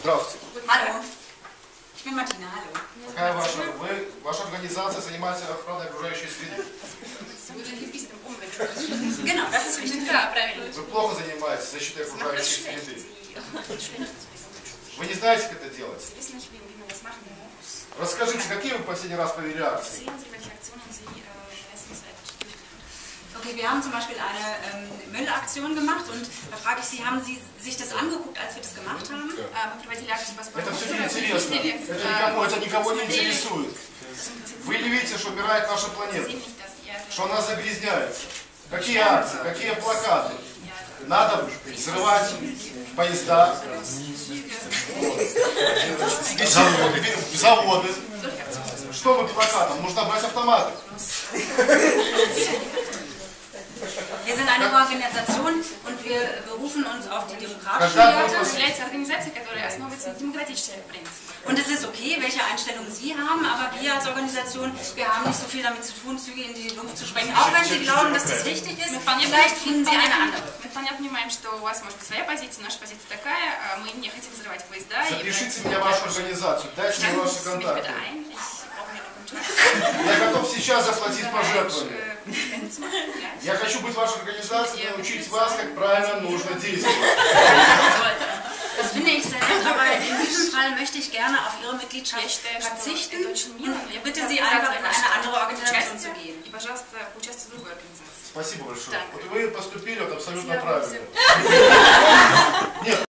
Здравствуйте. Hallo. Ich bin Martina, hallo. Какая ваша организация занимается охраной окружающей среды? Genau, das ist richtig. Да, правильно. Вы плохо занимаетесь защитой окружающей среды. Вы не знаете, как это делать? Расскажите, какие вы в последний раз провели акции? Okay, wir haben zum Beispiel eine Müllaktion gemacht und da frage ich Sie, haben Sie sich das angeguckt, als wir das gemacht haben? Это все неинтересно. Это никого не интересует. Вы не видите, что умирает наша планета, что она загрязняется. Какие акции, какие плакаты? Надо взрывать поезда, заводы. Что вы плакатом? Нужно брать автоматы. Wir sind eine Organisation und wir berufen uns auf die demokratischen Werte. Und es ist okay, welche Einstellung Sie haben, aber wir als Organisation, wir haben nicht so viel damit zu tun, Züge in die Luft zu sprengen. Auch wenn Sie glauben, dass das richtig ist, vielleicht finden Sie eine andere. Запишите меня в вашу организацию, дайте мне ваши контакты. Я готов сейчас заплатить пожертвования. Я хочу быть в вашей организации и научить вас, как правильно нужно действовать. Das finde ich sehr nett, aber in diesem Fall möchte ich gerne auf Ihre Mitgliedschaft verzichten und bitte Sie einfach in eine andere Organisation zu gehen. Спасибо большое. Вот вы поступили вот абсолютно правильно. Нет.